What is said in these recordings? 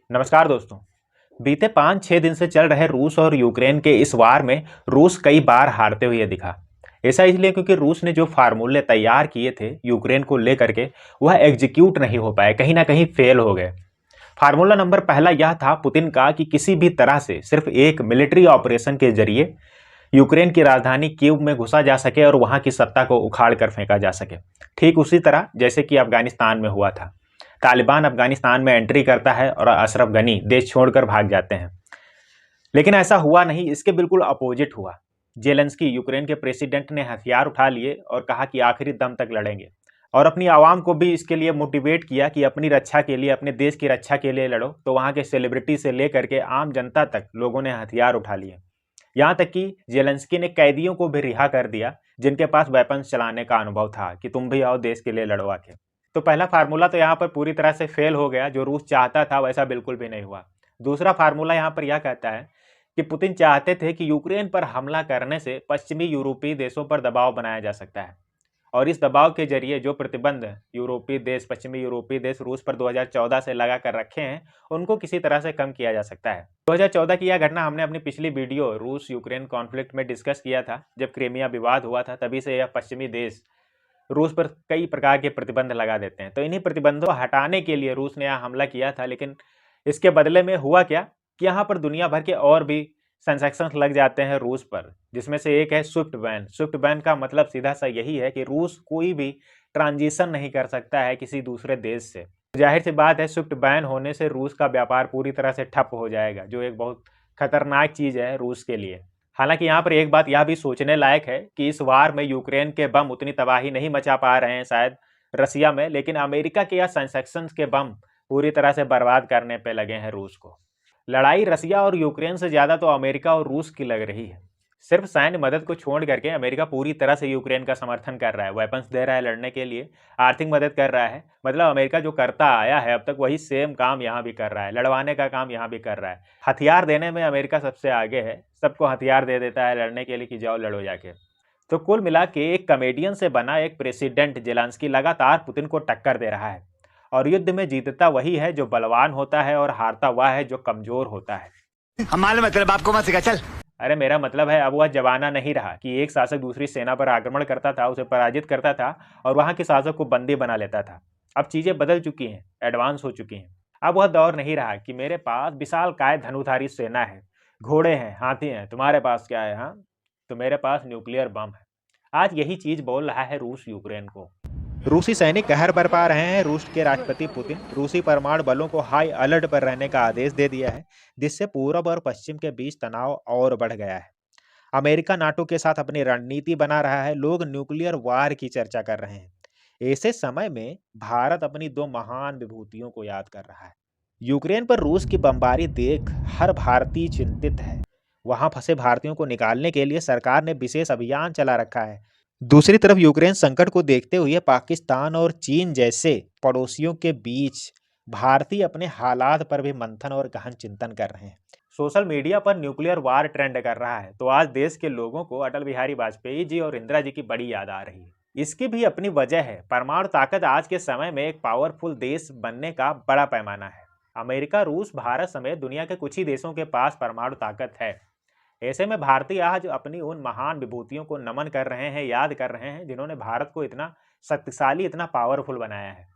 नमस्कार दोस्तों। बीते 5-6 दिन से चल रहे रूस और यूक्रेन के इस वार में रूस कई बार हारते हुए दिखा। ऐसा इसलिए क्योंकि रूस ने जो फार्मूले तैयार किए थे यूक्रेन को लेकर के वह एग्जीक्यूट नहीं हो पाए, कहीं ना कहीं फेल हो गए। फार्मूला नंबर पहला यह था पुतिन का कि किसी भी तरह से सिर्फ एक मिलिट्री ऑपरेशन के जरिए यूक्रेन की राजधानी कीव में घुसा जा सके और वहां की सत्ता को उखाड़ कर फेंका जा सके। ठीक उसी तरह जैसे कि अफगानिस्तान में हुआ था। तालिबान अफगानिस्तान में एंट्री करता है और अशरफ गनी देश छोड़कर भाग जाते हैं। लेकिन ऐसा हुआ नहीं, इसके बिल्कुल अपोजिट हुआ। जेलेंस्की यूक्रेन के प्रेसिडेंट ने हथियार उठा लिए और कहा कि आखिरी दम तक लड़ेंगे, और अपनी आवाम को भी इसके लिए मोटिवेट किया कि अपनी रक्षा के लिए, अपने देश की रक्षा के लिए लड़ो। तो वहां के सेलिब्रिटी से लेकर के आम जनता तक लोगों ने हथियार उठा लिए। यहाँ तक कि जेलेंस्की ने कैदियों को भी रिहा कर दिया जिनके पास वेपन्स चलाने का अनुभव था कि तुम भी आओ देश के लिए लड़ो आके। तो पहला फार्मूला तो यहाँ पर पूरी तरह से फेल हो गया। जो रूस चाहता था वैसा बिल्कुल भी नहीं हुआ। दूसरा फार्मूला यहाँ पर यह कहता है कि पुतिन चाहते थे कि यूक्रेन पर हमला करने से पश्चिमी यूरोपीय देशों पर दबाव बनाया जा सकता है, और इस दबाव के जरिए जो प्रतिबंध यूरोपीय देश, पश्चिमी यूरोपीय देश रूस पर 2014 से लगा कर रखे हैं, उनको किसी तरह से कम किया जा सकता है। 2014 की यह घटना हमने अपनी पिछली वीडियो रूस यूक्रेन कॉन्फ्लिक्ट में डिस्कस किया था, जब क्रीमिया विवाद हुआ था। तभी से यह पश्चिमी देश रूस पर कई प्रकार के प्रतिबंध लगा देते हैं। तो इन्हीं प्रतिबंधों को हटाने के लिए रूस ने यहाँ हमला किया था। लेकिन इसके बदले में हुआ क्या कि यहाँ पर दुनिया भर के और भी सैंक्शंस लग जाते हैं रूस पर, जिसमें से एक है स्विफ्ट बैन। स्विफ्ट बैन का मतलब सीधा सा यही है कि रूस कोई भी ट्रांजिशन नहीं कर सकता है किसी दूसरे देश से। जाहिर सी बात है, स्विफ्ट बैन होने से रूस का व्यापार पूरी तरह से ठप हो जाएगा, जो एक बहुत खतरनाक चीज़ है रूस के लिए। हालांकि यहाँ पर एक बात यह भी सोचने लायक है कि इस वार में यूक्रेन के बम उतनी तबाही नहीं मचा पा रहे हैं शायद रसिया में, लेकिन अमेरिका के या सैंक्शंस के बम पूरी तरह से बर्बाद करने पे लगे हैं रूस को। लड़ाई रसिया और यूक्रेन से ज़्यादा तो अमेरिका और रूस की लग रही है। सिर्फ सैन्य मदद को छोड़ करके अमेरिका पूरी तरह से यूक्रेन का समर्थन कर रहा है, वेपन्स दे रहा है लड़ने के लिए, आर्थिक मदद कर रहा है। मतलब अमेरिका जो करता आया है अब तक वही सेम काम यहाँ भी कर रहा है, लड़वाने का काम यहाँ भी कर रहा है। हथियार देने में अमेरिका सबसे आगे है, सबको हथियार दे देता है लड़ने के लिए कि जाओ लड़ो जाके। तो कुल मिला के एक कमेडियन से बना एक प्रेसिडेंट जेलेंस्की लगातार पुतिन को टक्कर दे रहा है, और युद्ध में जीतता वही है जो बलवान होता है और हारता वह है जो कमजोर होता है। हम मालूम है तेरे बाप को मत सिखा, चल। अरे मेरा मतलब है, अब वह जमाना नहीं रहा कि एक शासक दूसरी सेना पर आक्रमण करता था, उसे पराजित करता था और वहां के शासक को बंदी बना लेता था। अब चीजें बदल चुकी हैं, एडवांस हो चुकी हैं। अब वह दौर नहीं रहा कि मेरे पास विशालकाय धनुधारी सेना है, घोड़े हैं, हाथी हैं, तुम्हारे पास क्या है? हाँ, तो मेरे पास न्यूक्लियर बम है। आज यही चीज बोल रहा है रूस यूक्रेन को। रूसी सैनिक कहर बरपा रहे हैं। रूस के राष्ट्रपति पुतिन रूसी परमाणु बलों को हाई अलर्ट पर रहने का आदेश दे दिया है, जिससे पूरब और पश्चिम के बीच तनाव और बढ़ गया है। अमेरिका नाटो के साथ अपनी रणनीति बना रहा है। लोग न्यूक्लियर वार की चर्चा कर रहे हैं। ऐसे समय में भारत अपनी दो महान विभूतियों को याद कर रहा है। यूक्रेन पर रूस की बमबारी देख हर भारतीय चिंतित है। वहां फंसे भारतीयों को निकालने के लिए सरकार ने विशेष अभियान चला रखा है। दूसरी तरफ यूक्रेन संकट को देखते हुए पाकिस्तान और चीन जैसे पड़ोसियों के बीच भारतीय अपने हालात पर भी मंथन और गहन चिंतन कर रहे हैं। सोशल मीडिया पर न्यूक्लियर वार ट्रेंड कर रहा है, तो आज देश के लोगों को अटल बिहारी वाजपेयी जी और इंदिरा जी की बड़ी याद आ रही है। इसकी भी अपनी वजह है। परमाणु ताकत आज के समय में एक पावरफुल देश बनने का बड़ा पैमाना है। अमेरिका, रूस, भारत समेत दुनिया के कुछ ही देशों के पास परमाणु ताकत है। ऐसे में भारतीय आज अपनी उन महान विभूतियों को नमन कर रहे हैं, याद कर रहे हैं, जिन्होंने भारत को इतना शक्तिशाली, इतना पावरफुल बनाया है।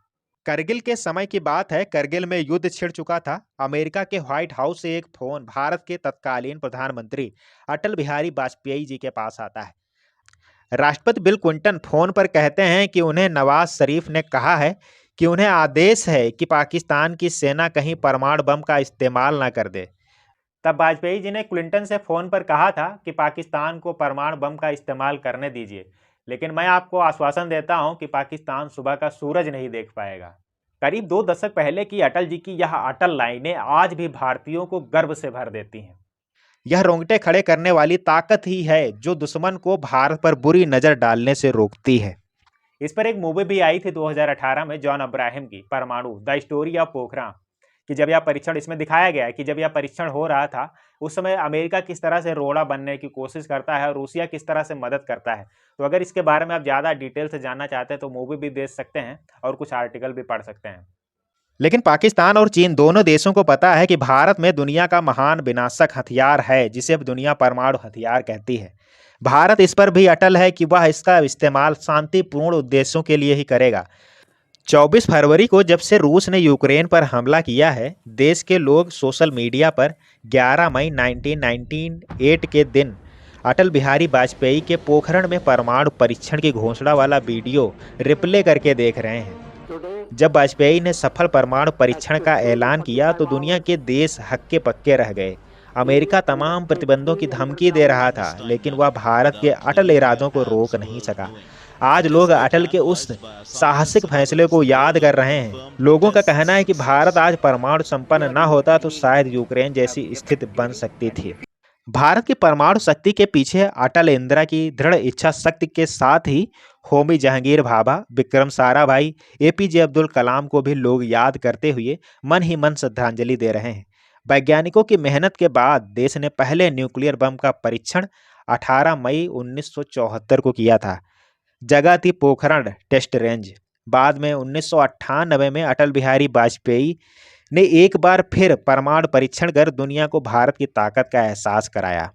करगिल के समय की बात है। करगिल में युद्ध छिड़ चुका था। अमेरिका के व्हाइट हाउस से एक फोन भारत के तत्कालीन प्रधानमंत्री अटल बिहारी वाजपेयी जी के पास आता है। राष्ट्रपति बिल क्लिंटन फोन पर कहते हैं कि उन्हें नवाज शरीफ ने कहा है कि उन्हें आदेश है कि पाकिस्तान की सेना कहीं परमाणु बम का इस्तेमाल न कर दे। तब वाजपेयी जी ने क्लिंटन से फोन पर कहा था कि पाकिस्तान को परमाणु बम का इस्तेमाल करने दीजिए, लेकिन मैं आपको आश्वासन देता हूं कि पाकिस्तान सुबह का सूरज नहीं देख पाएगा। करीब 2 दशक पहले की अटल जी की यह अटल लाइनें आज भी भारतीयों को गर्व से भर देती हैं। यह रोंगटे खड़े करने वाली ताकत ही है जो दुश्मन को भारत पर बुरी नजर डालने से रोकती है। इस पर एक मूवी भी आई थी 2018 में, जॉन अब्राहम की, परमाणु द स्टोरी ऑफ पोखरण, कि जब यह परीक्षण, इसमें दिखाया गया है कि जब यह परीक्षण हो रहा था उस समय अमेरिका किस तरह से रोड़ा बनने की कोशिश करता है और रूसिया किस तरह से मदद करता है। तो अगर इसके बारे में आप ज़्यादा डिटेल से जानना चाहते हैं तो मूवी भी देख सकते हैं और कुछ आर्टिकल भी पढ़ सकते हैं। लेकिन पाकिस्तान और चीन दोनों देशों को पता है कि भारत में दुनिया का महान विनाशक हथियार है, जिसे अब दुनिया परमाणु हथियार कहती है। भारत इस पर भी अटल है कि वह इसका इस्तेमाल शांतिपूर्ण उद्देश्यों के लिए ही करेगा। 24 फरवरी को जब से रूस ने यूक्रेन पर हमला किया है, देश के लोग सोशल मीडिया पर 11 मई 1998 के दिन अटल बिहारी वाजपेयी के पोखरण में परमाणु परीक्षण की घोषणा वाला वीडियो रिप्ले करके देख रहे हैं। जब वाजपेयी ने सफल परमाणु परीक्षण का ऐलान किया तो दुनिया के देश हक्के पक्के रह गए। अमेरिका तमाम प्रतिबंधों की धमकी दे रहा था, लेकिन वह भारत के अटल इरादों को रोक नहीं सका। आज लोग अटल के उस साहसिक फैसले को याद कर रहे हैं। लोगों का कहना है कि भारत आज परमाणु संपन्न न होता तो शायद यूक्रेन जैसी स्थिति बन सकती थी। भारत की परमाणु शक्ति के पीछे अटल इंदिरा की दृढ़ इच्छा शक्ति के साथ ही होमी जहांगीर भाभा, विक्रम साराभाई, एपीजे अब्दुल कलाम को भी लोग याद करते हुए मन ही मन श्रद्धांजलि दे रहे हैं। वैज्ञानिकों की मेहनत के बाद देश ने पहले न्यूक्लियर बम का परीक्षण 18 मई 1974 को किया था। जगह थी पोखरण टेस्ट रेंज। बाद में 1998 में अटल बिहारी वाजपेयी ने एक बार फिर परमाणु परीक्षण कर दुनिया को भारत की ताकत का एहसास कराया।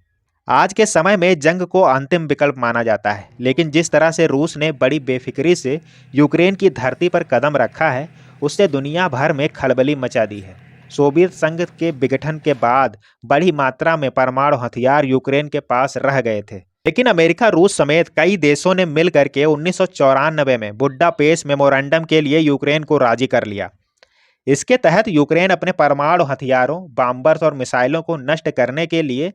आज के समय में जंग को अंतिम विकल्प माना जाता है, लेकिन जिस तरह से रूस ने बड़ी बेफिक्री से यूक्रेन की धरती पर कदम रखा है, उससे दुनिया भर में खलबली मचा दी है। सोवियत संघ के विघटन के बाद बड़ी मात्रा में परमाणु हथियार यूक्रेन के पास रह गए थे, लेकिन अमेरिका, रूस समेत कई देशों ने मिल करके 1994 में बुडापेस्ट मेमोरेंडम के लिए यूक्रेन को राजी कर लिया। इसके तहत यूक्रेन अपने परमाणु हथियारों, बॉम्बर्स और मिसाइलों को नष्ट करने के लिए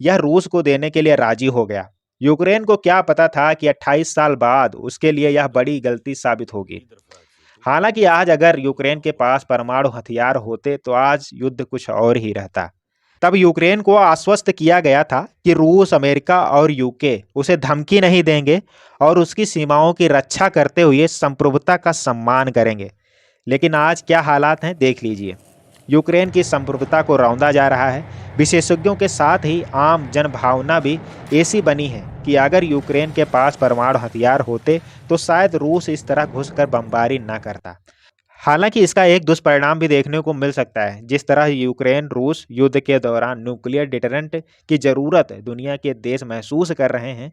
यह रूस को देने के लिए राजी हो गया। यूक्रेन को क्या पता था कि 28 साल बाद उसके लिए यह बड़ी गलती साबित होगी। हालांकि आज अगर यूक्रेन के पास परमाणु हथियार होते तो आज युद्ध कुछ और ही रहता। तब यूक्रेन को आश्वस्त किया गया था कि रूस, अमेरिका और यूके उसे धमकी नहीं देंगे और उसकी सीमाओं की रक्षा करते हुए संप्रभुता का सम्मान करेंगे। लेकिन आज क्या हालात हैं देख लीजिए। यूक्रेन की संप्रभुता को रौंदा जा रहा है। विशेषज्ञों के साथ ही आम जनभावना भी ऐसी बनी है कि अगर यूक्रेन के पास परमाणु हथियार होते तो शायद रूस इस तरह घुसकर बमबारी न करता। हालांकि इसका एक दुष्परिणाम भी देखने को मिल सकता है। जिस तरह यूक्रेन रूस युद्ध के दौरान न्यूक्लियर डिटरेंट की जरूरत दुनिया के देश महसूस कर रहे हैं,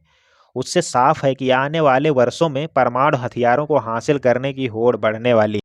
उससे साफ है कि आने वाले वर्षों में परमाणु हथियारों को हासिल करने की होड़ बढ़ने वाली